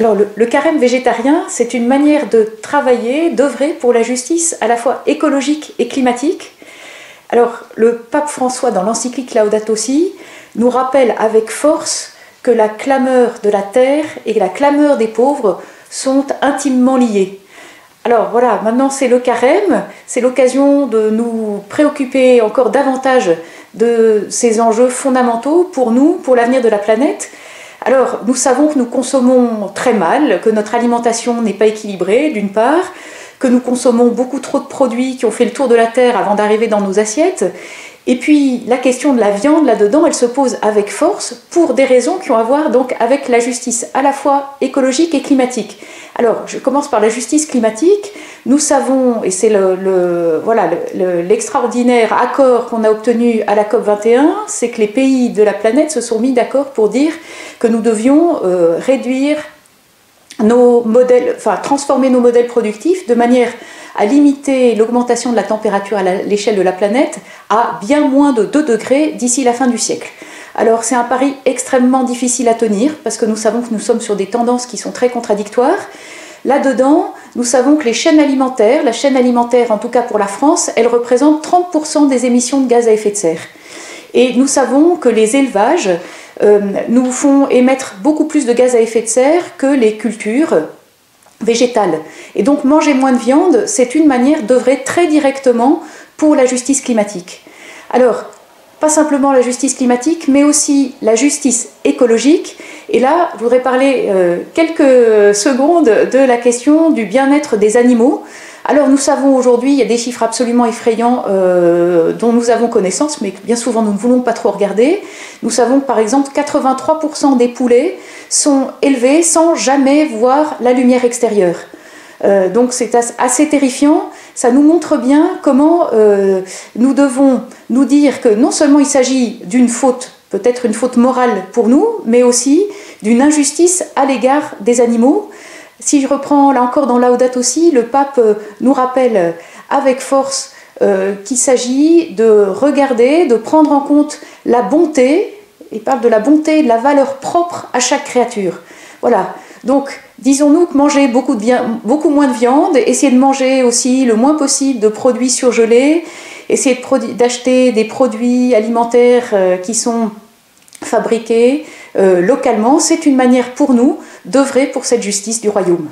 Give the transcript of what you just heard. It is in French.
Alors le carême végétarien, c'est une manière de travailler, d'œuvrer pour la justice à la fois écologique et climatique. Alors le pape François, dans l'encyclique Laudato Si, nous rappelle avec force que la clameur de la terre et la clameur des pauvres sont intimement liées. Alors voilà, maintenant c'est le carême, c'est l'occasion de nous préoccuper encore davantage de ces enjeux fondamentaux pour nous, pour l'avenir de la planète. Alors nous savons que nous consommons très mal, que notre alimentation n'est pas équilibrée d'une part, que nous consommons beaucoup trop de produits qui ont fait le tour de la Terre avant d'arriver dans nos assiettes. Et puis la question de la viande là-dedans, elle se pose avec force pour des raisons qui ont à voir donc avec la justice à la fois écologique et climatique. Alors je commence par la justice climatique. Nous savons, et c'est l'extraordinaire accord qu'on a obtenu à la COP21, c'est que les pays de la planète se sont mis d'accord pour dire que nous devions réduire nos modèles, transformer nos modèles productifs de manière à limiter l'augmentation de la température à l'échelle de la planète à bien moins de 2 degrés d'ici la fin du siècle. Alors c'est un pari extrêmement difficile à tenir parce que nous savons que nous sommes sur des tendances qui sont très contradictoires. Là-dedans, nous savons que les chaînes alimentaires, la chaîne alimentaire en tout cas pour la France, elle représente 30% des émissions de gaz à effet de serre. Et nous savons que les élevages nous font émettre beaucoup plus de gaz à effet de serre que les cultures végétales. Et donc manger moins de viande, c'est une manière d'œuvrer très directement pour la justice climatique. Alors, pas simplement la justice climatique, mais aussi la justice écologique. Et là, je voudrais parler quelques secondes de la question du bien-être des animaux. Alors nous savons aujourd'hui, il y a des chiffres absolument effrayants dont nous avons connaissance, mais bien souvent nous ne voulons pas trop regarder. Nous savons que par exemple 83% des poulets sont élevés sans jamais voir la lumière extérieure. Donc c'est assez terrifiant. Ça nous montre bien comment nous devons nous dire que non seulement il s'agit d'une faute, peut-être une faute morale pour nous, mais aussi d'une injustice à l'égard des animaux. Si je reprends là encore dans Laudato Si, le pape nous rappelle avec force qu'il s'agit de regarder, de prendre en compte la bonté. Il parle de la bonté et de la valeur propre à chaque créature. Voilà. Donc, disons-nous que manger beaucoup moins de viande, essayer de manger aussi le moins possible de produits surgelés, essayer d'acheter des produits alimentaires qui sont fabriqués localement, c'est une manière pour nous d'œuvrer pour cette justice du royaume.